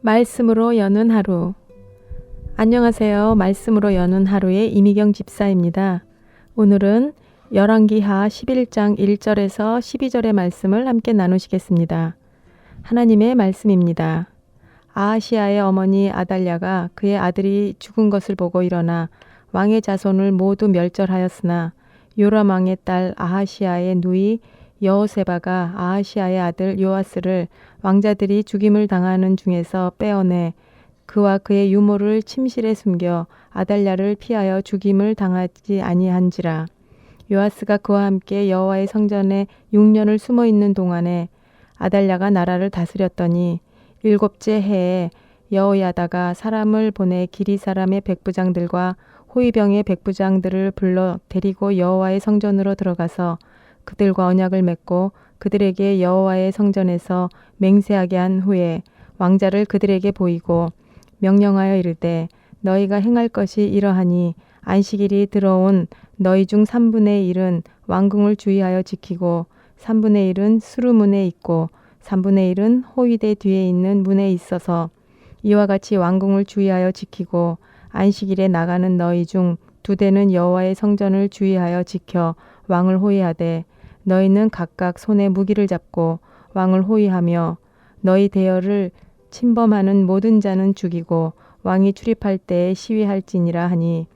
말씀으로 여는 하루. 안녕하세요. 말씀으로 여는 하루의 이미경 집사입니다. 오늘은 열왕기하 11장 1절에서 12절의 말씀을 함께 나누시겠습니다. 하나님의 말씀입니다. 아하시아의 어머니 아달랴가 그의 아들이 죽은 것을 보고 일어나 왕의 자손을 모두 멸절하였으나 요람 왕의 딸 아하시아의 누이 여호세바가 아하시아의 아들 요아스를 왕자들이 죽임을 당하는 중에서 빼어내 그와 그의 유모를 침실에 숨겨 아달랴를 피하여 죽임을 당하지 아니한지라. 요아스가 그와 함께 여호와의 성전에 6년을 숨어 있는 동안에 아달랴가 나라를 다스렸더니 7째 해에 여호야다가 사람을 보내 기리 사람의 백부장들과 호위병의 백부장들을 불러 데리고 여호와의 성전으로 들어가서 그들과 언약을 맺고 그들에게 여호와의 성전에서 맹세하게 한 후에 왕자를 그들에게 보이고 명령하여 이르되 너희가 행할 것이 이러하니 안식일이 들어온 너희 중 3분의 1은 왕궁을 주의하여 지키고 3분의 1은 수루문에 있고 3분의 1은 호위대 뒤에 있는 문에 있어서 이와 같이 왕궁을 주의하여 지키고 안식일에 나가는 너희 중 2대는 여호와의 성전을 주의하여 지켜 왕을 호위하되 너희는 각각 손에 무기를 잡고 왕을 호위하며 너희 대열을 침범하는 모든 자는 죽이고 왕이 출입할 때에 시위할지니라 하니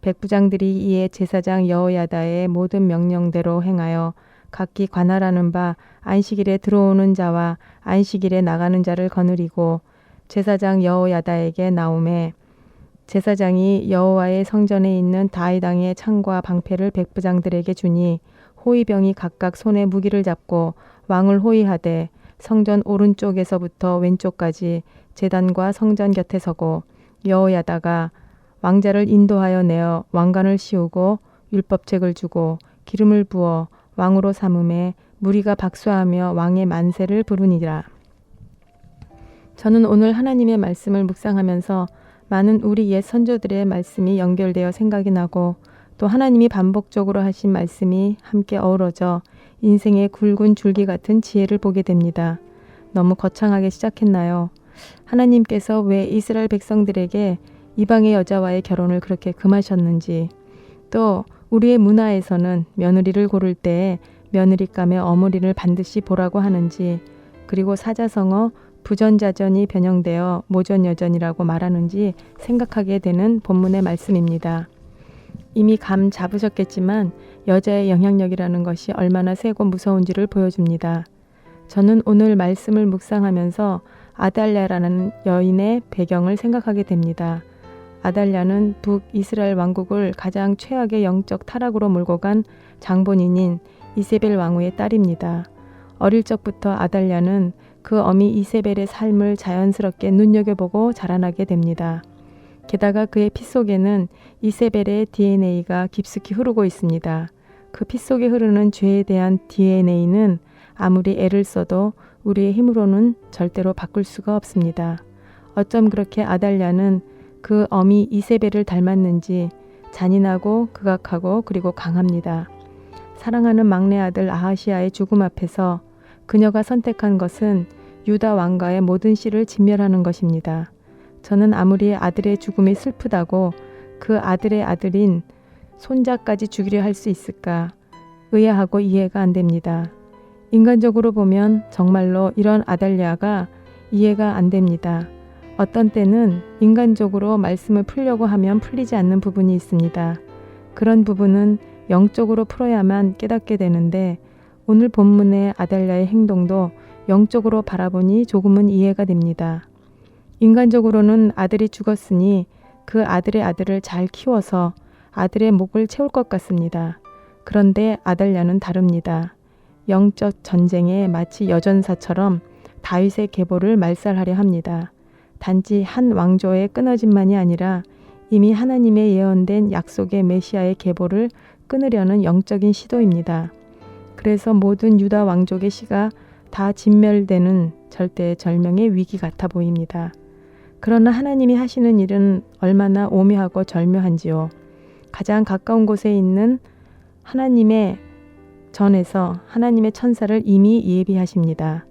백부장들이 이에 제사장 여호야다의 모든 명령대로 행하여 각기 관할하는 바 안식일에 들어오는 자와 안식일에 나가는 자를 거느리고 제사장 여호야다에게 나오매 제사장이 여호와의 성전에 있는 다윗왕의 창과 방패를 백부장들에게 주니 호위병이 각각 손에 무기를 잡고 왕을 호위하되 성전 오른쪽에서부터 왼쪽까지 제단과 성전 곁에 서고 여호야다가 왕자를 인도하여 내어 왕관을 씌우고 율법책을 주고 기름을 부어 왕으로 삼음에 무리가 박수하며 왕의 만세를 부르니라. 저는 오늘 하나님의 말씀을 묵상하면서 많은 우리 옛 선조들의 말씀이 연결되어 생각이 나고 또 하나님이 반복적으로 하신 말씀이 함께 어우러져 인생의 굵은 줄기 같은 지혜를 보게 됩니다. 너무 거창하게 시작했나요? 하나님께서 왜 이스라엘 백성들에게 이방의 여자와의 결혼을 그렇게 금하셨는지, 또 우리의 문화에서는 며느리를 고를 때에 며느리감의 어머니를 반드시 보라고 하는지, 그리고 사자성어 부전자전이 변형되어 모전여전이라고 말하는지 생각하게 되는 본문의 말씀입니다. 이미 감 잡으셨겠지만 여자의 영향력이라는 것이 얼마나 세고 무서운지를 보여줍니다. 저는 오늘 말씀을 묵상하면서 아달랴라는 여인의 배경을 생각하게 됩니다. 아달랴는 북이스라엘 왕국을 가장 최악의 영적 타락으로 몰고 간 장본인인 이세벨 왕후의 딸입니다. 어릴 적부터 아달랴는 그 어미 이세벨의 삶을 자연스럽게 눈여겨보고 자라나게 됩니다. 게다가 그의 피 속에는 이세벨의 DNA가 깊숙이 흐르고 있습니다. 그 피 속에 흐르는 죄에 대한 DNA는 아무리 애를 써도 우리의 힘으로는 절대로 바꿀 수가 없습니다. 어쩜 그렇게 아달랴는 그 어미 이세벨을 닮았는지 잔인하고 극악하고 그리고 강합니다. 사랑하는 막내 아들 아하시아의 죽음 앞에서 그녀가 선택한 것은 유다 왕가의 모든 씨를 진멸하는 것입니다. 저는 아무리 아들의 죽음이 슬프다고 그 아들의 아들인 손자까지 죽이려 할 수 있을까 의아하고 이해가 안 됩니다. 인간적으로 보면 정말로 이런 아달랴가 이해가 안 됩니다. 어떤 때는 인간적으로 말씀을 풀려고 하면 풀리지 않는 부분이 있습니다. 그런 부분은 영적으로 풀어야만 깨닫게 되는데 오늘 본문의 아달랴의 행동도 영적으로 바라보니 조금은 이해가 됩니다. 인간적으로는 아들이 죽었으니 그 아들의 아들을 잘 키워서 아들의 목을 채울 것 같습니다. 그런데 아달랴는 다릅니다. 영적 전쟁에 마치 여전사처럼 다윗의 계보를 말살하려 합니다. 단지 한 왕조의 끊어짐만이 아니라 이미 하나님의 예언된 약속의 메시아의 계보를 끊으려는 영적인 시도입니다. 그래서 모든 유다 왕족의 씨가 다 진멸되는 절대절명의 위기 같아 보입니다. 그러나 하나님이 하시는 일은 얼마나 오묘하고 절묘한지요. 가장 가까운 곳에 있는 하나님의 전에서 하나님의 천사를 이미 예비하십니다.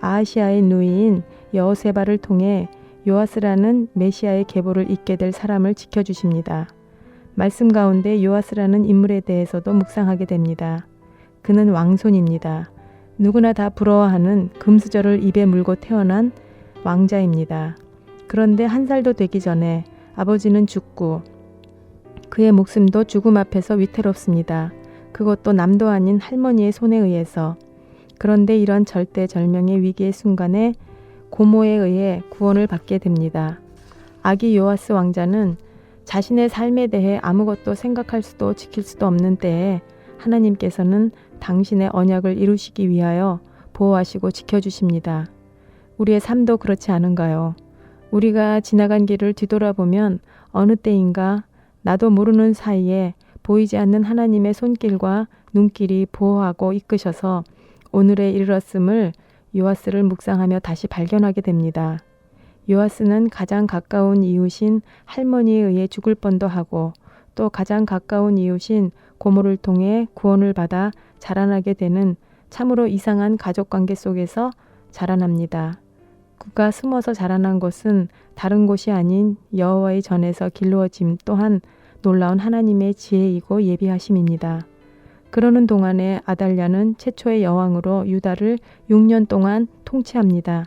아하시아의 누이인 여호세바를 통해 요아스라는 메시아의 계보를 잇게 될 사람을 지켜주십니다. 말씀 가운데 요아스라는 인물에 대해서도 묵상하게 됩니다. 그는 왕손입니다. 누구나 다 부러워하는 금수저를 입에 물고 태어난 왕자입니다. 그런데 1살도 되기 전에 아버지는 죽고 그의 목숨도 죽음 앞에서 위태롭습니다. 그것도 남도 아닌 할머니의 손에 의해서. 그런데 이런 절대절명의 위기의 순간에 고모에 의해 구원을 받게 됩니다. 아기 요아스 왕자는 자신의 삶에 대해 아무것도 생각할 수도 지킬 수도 없는 때에 하나님께서는 당신의 언약을 이루시기 위하여 보호하시고 지켜주십니다. 우리의 삶도 그렇지 않은가요? 우리가 지나간 길을 뒤돌아보면 어느 때인가 나도 모르는 사이에 보이지 않는 하나님의 손길과 눈길이 보호하고 이끄셔서 오늘에 이르렀음을 요아스를 묵상하며 다시 발견하게 됩니다. 요아스는 가장 가까운 이웃인 할머니에 의해 죽을 뻔도 하고 또 가장 가까운 이웃인 고모를 통해 구원을 받아 자라나게 되는 참으로 이상한 가족관계 속에서 자라납니다. 그가 숨어서 자라난 곳은 다른 곳이 아닌 여호와의 전에서 길루어짐 또한 놀라운 하나님의 지혜이고 예비하심입니다. 그러는 동안에 아달랴는 최초의 여왕으로 유다를 6년 동안 통치합니다.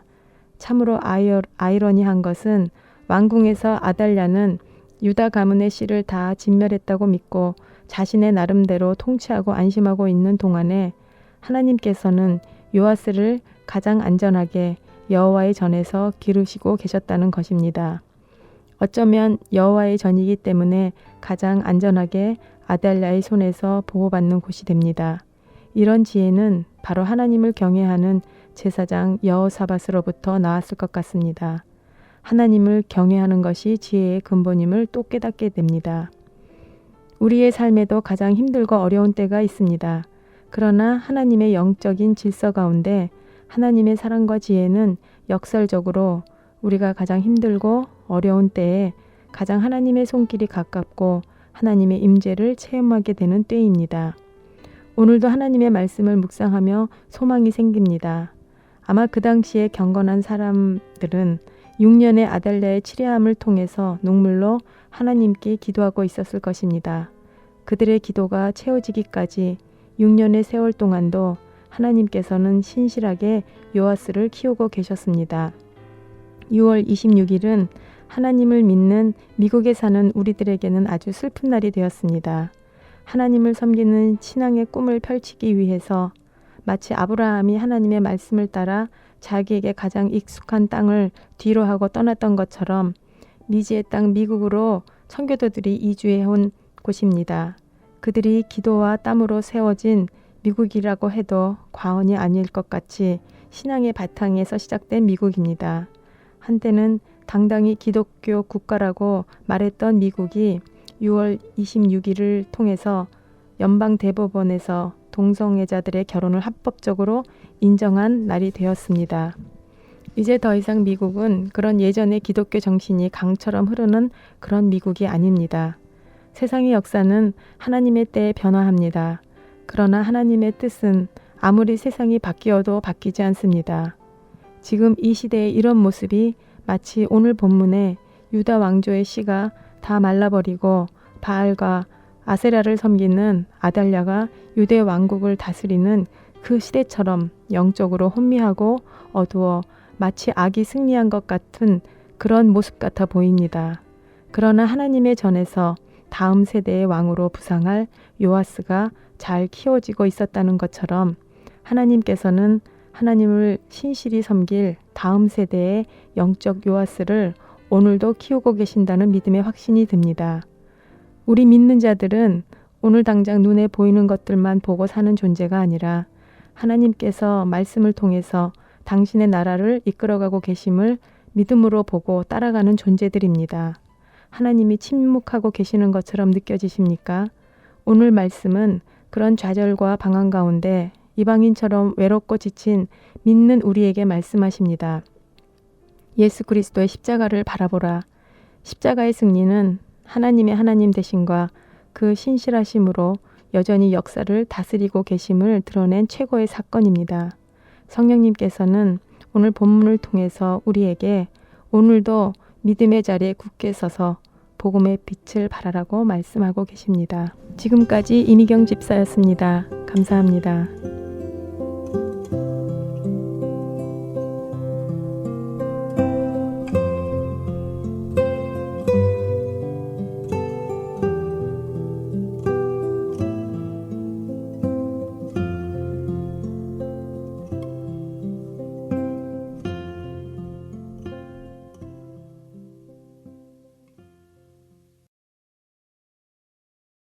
참으로 아이러니한 것은 왕궁에서 아달랴는 유다 가문의 씨를 다 진멸했다고 믿고 자신의 나름대로 통치하고 안심하고 있는 동안에 하나님께서는 요아스를 가장 안전하게 여호와의 전에서 기르시고 계셨다는 것입니다. 어쩌면 여호와의 전이기 때문에 가장 안전하게 아달랴의 손에서 보호받는 곳이 됩니다. 이런 지혜는 바로 하나님을 경외하는 제사장 여호사밧으로부터 나왔을 것 같습니다. 하나님을 경외하는 것이 지혜의 근본임을 또 깨닫게 됩니다. 우리의 삶에도 가장 힘들고 어려운 때가 있습니다. 그러나 하나님의 영적인 질서 가운데 하나님의 사랑과 지혜는 역설적으로 우리가 가장 힘들고 어려운 때에 가장 하나님의 손길이 가깝고 하나님의 임재를 체험하게 되는 때입니다. 오늘도 하나님의 말씀을 묵상하며 소망이 생깁니다. 아마 그 당시에 경건한 사람들은 6년의 아달랴의 치료함을 통해서 눈물로 하나님께 기도하고 있었을 것입니다. 그들의 기도가 채워지기까지 6년의 세월 동안도 하나님께서는 신실하게 요아스를 키우고 계셨습니다. 6월 26일은 하나님을 믿는 미국에 사는 우리들에게는 아주 슬픈 날이 되었습니다. 하나님을 섬기는 신앙의 꿈을 펼치기 위해서 마치 아브라함이 하나님의 말씀을 따라 자기에게 가장 익숙한 땅을 뒤로하고 떠났던 것처럼 미지의 땅 미국으로 청교도들이 이주해온 곳입니다. 그들이 기도와 땀으로 세워진 미국이라고 해도 과언이 아닐 것 같이 신앙의 바탕에서 시작된 미국입니다. 한때는 당당히 기독교 국가라고 말했던 미국이 6월 26일을 통해서 연방 대법원에서 동성애자들의 결혼을 합법적으로 인정한 날이 되었습니다. 이제 더 이상 미국은 그런 예전의 기독교 정신이 강처럼 흐르는 그런 미국이 아닙니다. 세상의 역사는 하나님의 때에 변화합니다. 그러나 하나님의 뜻은 아무리 세상이 바뀌어도 바뀌지 않습니다. 지금 이 시대의 이런 모습이 마치 오늘 본문에 유다 왕조의 씨가 다 말라버리고 바알과 아세라를 섬기는 아달랴가 유대 왕국을 다스리는 그 시대처럼 영적으로 혼미하고 어두워 마치 악이 승리한 것 같은 그런 모습 같아 보입니다. 그러나 하나님의 전에서 다음 세대의 왕으로 부상할 요아스가 잘 키워지고 있었다는 것처럼 하나님께서는 하나님을 신실히 섬길 다음 세대의 영적 요아스를 오늘도 키우고 계신다는 믿음의 확신이 듭니다. 우리 믿는 자들은 오늘 당장 눈에 보이는 것들만 보고 사는 존재가 아니라 하나님께서 말씀을 통해서 당신의 나라를 이끌어가고 계심을 믿음으로 보고 따라가는 존재들입니다. 하나님이 침묵하고 계시는 것처럼 느껴지십니까? 오늘 말씀은 그런 좌절과 방황 가운데 이방인처럼 외롭고 지친 믿는 우리에게 말씀하십니다. 예수 그리스도의 십자가를 바라보라. 십자가의 승리는 하나님의 하나님 되심과 그 신실하심으로 여전히 역사를 다스리고 계심을 드러낸 최고의 사건입니다. 성령님께서는 오늘 본문을 통해서 우리에게 오늘도 믿음의 자리에 굳게 서서 복음의 빛을 발하라고 말씀하고 계십니다. 지금까지 이미경 집사였습니다. 감사합니다.